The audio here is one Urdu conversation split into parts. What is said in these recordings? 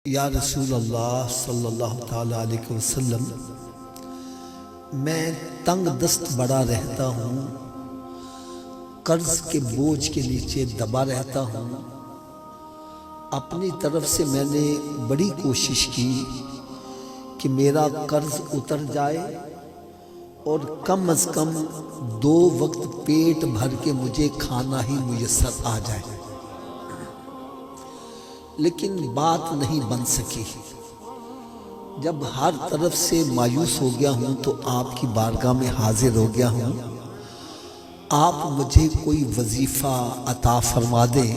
یا رسول اللہ صلی اللہ تعالیٰ علیہ وسلم، میں تنگ دست بڑا رہتا ہوں، قرض کے بوجھ کے نیچے دبا رہتا ہوں۔ اپنی طرف سے میں نے بڑی کوشش کی کہ میرا قرض اتر جائے اور کم از کم 2 وقت پیٹ بھر کے مجھے کھانا ہی میسر آ جائے، لیکن بات نہیں بن سکی۔ جب ہر طرف سے مایوس ہو گیا ہوں تو آپ کی بارگاہ میں حاضر ہو گیا ہوں۔ آپ مجھے کوئی وظیفہ عطا فرما دیں،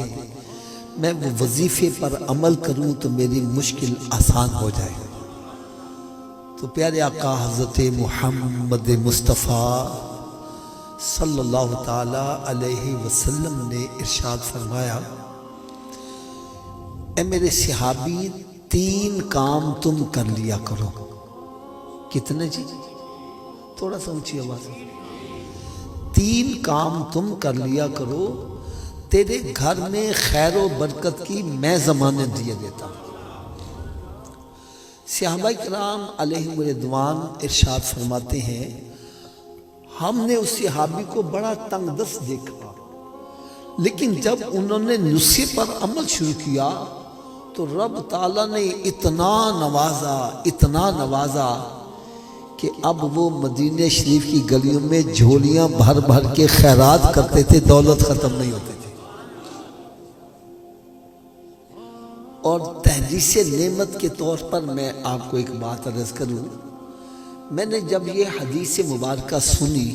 میں وہ وظیفے پر عمل کروں تو میری مشکل آسان ہو جائے۔ تو پیارے آقا حضرت محمد مصطفیٰ صلی اللہ تعالی علیہ وسلم نے ارشاد فرمایا، اے میرے صحابی، 3 کام تم کر لیا کرو۔ کتنے جی؟ تھوڑا سا اونچی آواز۔ 3 کام تم کر لیا کرو، تیرے گھر میں خیر و برکت کی میں ضمانت دیے دیتا ہوں۔ صحابہ کرام علیہم رضوان ارشاد فرماتے ہیں، ہم نے اس صحابی کو بڑا تنگ دست دیکھا، لیکن جب انہوں نے نسخے پر عمل شروع کیا تو رب تعالیٰ نے اتنا نوازا کہ اب وہ مدینہ شریف کی گلیوں میں جھولیاں بھر بھر کے خیرات کرتے تھے، دولت ختم نہیں ہوتی تھی۔ اور تحدیث نعمت کے طور پر میں آپ کو ایک بات عرض کروں، میں نے جب یہ حدیث مبارکہ سنی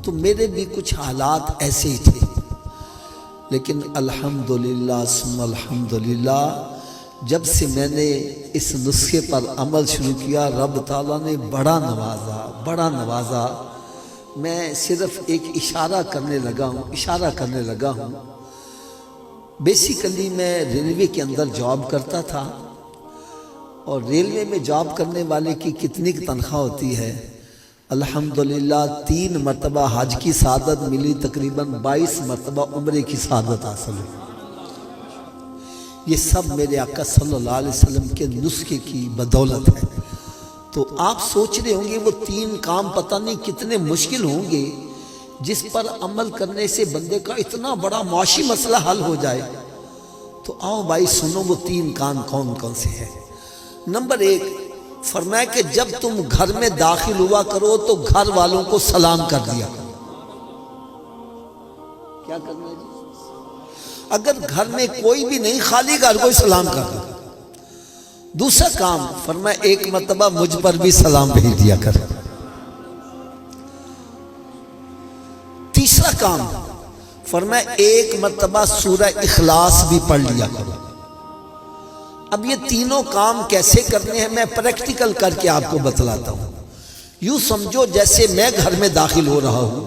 تو میرے بھی کچھ حالات ایسے ہی تھے، لیکن الحمدللہ ثم الحمدللہ جب سے میں نے اس نسخے پر عمل شروع کیا، رب تعالیٰ نے بڑا نوازا۔ میں صرف ایک اشارہ کرنے لگا ہوں۔ بیسیکلی میں ریلوے کے اندر جاب کرتا تھا، اور ریلوے میں جاب کرنے والے کی کتنی تنخواہ ہوتی ہے؟ الحمدللہ 3 مرتبہ حج کی سعادت ملی، تقریباً 22 مرتبہ عمرے کی سعادت حاصل ہوئی۔ یہ سب میرے آقا صلی اللہ علیہ وسلم کے نسخے کی بدولت ہے۔ تو آپ سوچ رہے ہوں گے وہ 3 کام پتہ نہیں کتنے مشکل ہوں گے جس پر عمل کرنے سے بندے کا اتنا بڑا معاشی مسئلہ حل ہو جائے۔ تو آؤ بھائی سنو، وہ 3 کام کون کون سے ہیں۔ نمبر 1، فرمایا کہ جب تم گھر میں داخل ہوا کرو تو گھر والوں کو سلام کر دیا کرو۔ کیا کرنا ہے جی؟ اگر گھر میں کوئی بھی نہیں، خالی گھر کو سلام کر دو۔ دوسرا کام فرمایا 1 مرتبہ مجھ پر بھی سلام بھیج دیا کر۔ تیسرا کام فرمایا 1 مرتبہ سورہ اخلاص بھی پڑھ لیا کرو۔ اب یہ تینوں کام کیسے کرنے ہیں میں پریکٹیکل کر کے آپ کو بتلاتا ہوں۔ یوں سمجھو جیسے میں گھر میں داخل ہو رہا ہوں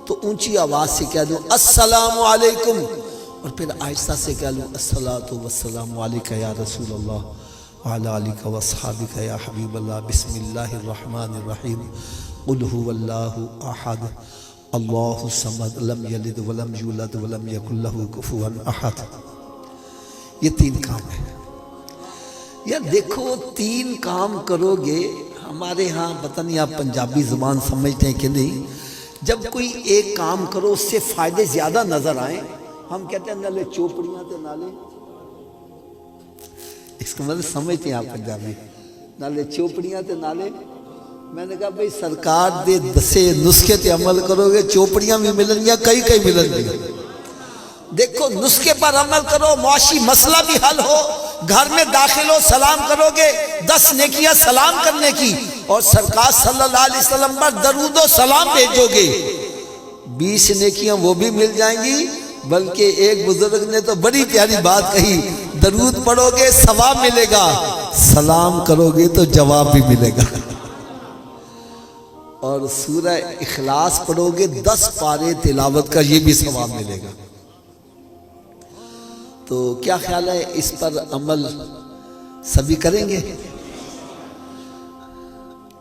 تو اونچی آواز سے کہہ دوں السلام علیکم، اور پھر آہستہ سے کہہ لوں الصلاۃ والسلام علیک یا رسول اللہ وعلی آلک واصحابک یا حبیب اللہ، بسم اللہ الرحمن الرحیم، قل هو اللہ احد اللہ الصمد لم یلد ولم یولد ولم یکن لہ کفوا احد۔ یہ 3 کام ہیں۔ یار دیکھو 3 کام کرو گے، ہمارے ہاں پتہ نہیں آپ پنجابی زبان سمجھتے ہیں کہ نہیں، جب کوئی ایک کام کرو اس سے فائدے زیادہ نظر آئیں، ہم کہتے ہیں نالے چوپڑیاں تے نالے، اس کا مطلب سمجھتے ہیں آپ پنجابی، نالے چوپڑیاں تے نالے۔ میں نے کہا بھئی سرکار دے دسے نسخے تے عمل کرو گے، چوپڑیاں بھی ملن گیا، کئی ملن گیا۔ دیکھو نسخے پر عمل کرو، معاشی مسئلہ بھی حل ہو، گھر میں داخل ہو سلام کرو گے، 10 نیکیاں سلام کرنے کی، اور سرکار صلی اللہ علیہ وسلم پر درود و سلام بھیجو گے، 20 نیکیاں وہ بھی مل جائیں گی۔ بلکہ ایک بزرگ نے تو بڑی پیاری بات کہی، درود پڑھو گے ثواب ملے گا، سلام کرو گے تو جواب بھی ملے گا، اور سورہ اخلاص پڑھو گے 10 پارے تلاوت کا، یہ بھی ثواب ملے گا۔ تو کیا خیال ہے اس پر عمل سبھی کریں گے؟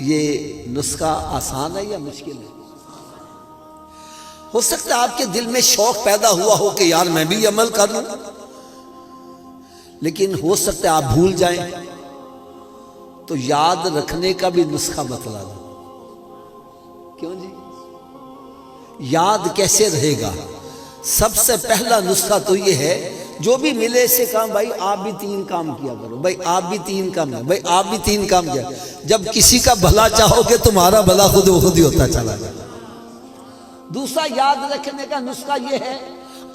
یہ نسخہ آسان ہے یا مشکل ہے؟ ہو سکتا ہے آپ کے دل میں شوق پیدا ہوا ہو کہ یار میں بھی عمل کر لوں، لیکن ہو سکتا ہے آپ بھول جائیں، تو یاد رکھنے کا بھی نسخہ بتلا دو۔ کیوں جی؟ یاد کیسے رہے گا؟ سب سے پہلا نسخہ تو یہ ہے، جو بھی ملے سے کہا بھائی آپ بھی 3 کام کیا کرو، بھائی آپ بھی 3 کام، بھائی آپ بھی 3 کام کیا۔ جب کسی کا بھلا چاہو گے تمہارا بھلا خود بخود ہی ہوتا چلا جائے۔ دوسرا یاد رکھنے کا نسخہ یہ ہے،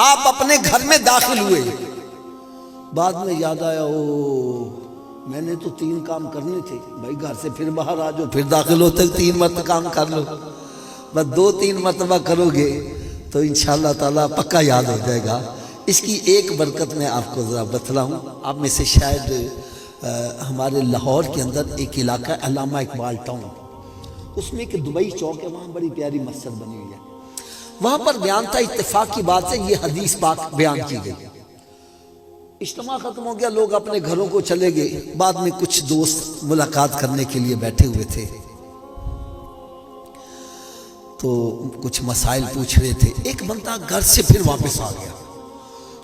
آپ اپنے گھر میں داخل ہوئے، بعد میں یاد آیا میں نے تو 3 کام کرنے تھے، بھائی گھر سے پھر باہر آ جاؤ، پھر داخل ہوتے 3 مرتبہ کام کر لو۔ بس 2-3 مرتبہ کرو گے تو انشاءاللہ تعالیٰ پکا یاد ہو جائے گا۔ اس کی ایک برکت میں آپ کو ذرا بتلاؤں۔ آپ میں سے شاید ہمارے لاہور کے اندر ایک علاقہ ہے علامہ اقبال ٹاؤن، اس میں ایک دبئی چوک ہے، وہاں بڑی پیاری مسجد بنی ہوئی ہے۔ وہاں پر بیان تھا، اتفاق کی بات ہے، یہ حدیث پاک بیان کی گئی۔ اجتماع ختم ہو گیا، لوگ اپنے گھروں کو چلے گئے، بعد میں کچھ دوست ملاقات کرنے کے لیے بیٹھے ہوئے تھے، تو کچھ مسائل پوچھ رہے تھے۔ ایک بندہ گھر سے پھر واپس آ گیا،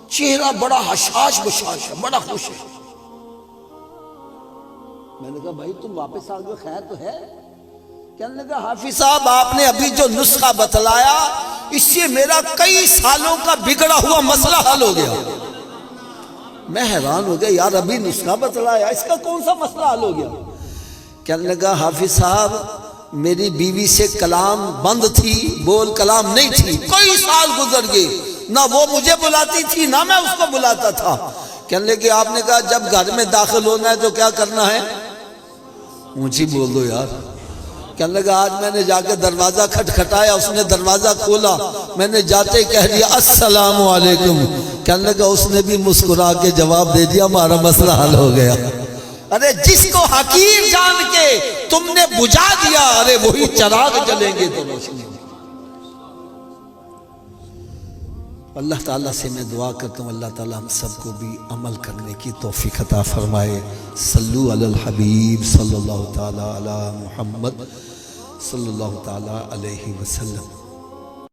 چہرہ بڑا حشاش بشاش ہے، بڑا خوش ہے۔ میں نے کہا بھائی تم واپس آ گئے، خیر تو ہے؟ کہنے لگا حافظ صاحب آپ نے ابھی جو نسخہ بتلایا، اس سے میرا کئی سالوں کا بگڑا ہوا مسئلہ حل ہو گیا۔ میں حیران ہو گیا، یار ابھی نسخہ بتلایا، اس کا کون سا مسئلہ حل ہو گیا؟ کہنے لگا حافظ صاحب میری بیوی سے کلام بند تھی، بول کلام نہیں تھی، کئی سال گزر گئے، نہ وہ مجھے بلاتی تھی نہ میں اس کو بلاتا تھا۔ کہنے لگے آپ نے کہا جب گھر میں داخل ہونا ہے تو کیا کرنا ہے؟ اونچی بول دو یار۔ کہنے لگا آج میں نے جا کے دروازہ کھٹکھٹایا، اس نے دروازہ کھولا، میں نے جاتے ہی کہہ دیا السلام علیکم۔ کہنے لگا اس نے بھی مسکرا کے جواب دے دیا ہمارا مسئلہ حل ہو گیا۔ ارے جس کو حقیر جان کے تم نے بجھا دیا، ارے وہی چراغ جلیں گے تو روشنی۔ اللہ تعالیٰ سے میں دعا کرتا ہوں اللہ تعالیٰ ہم سب کو بھی عمل کرنے کی توفیق عطا فرمائے۔ صلو علی الحبیب صلی اللہ تعالیٰ علی محمد صلی اللہ تعالیٰ علیہ وسلم۔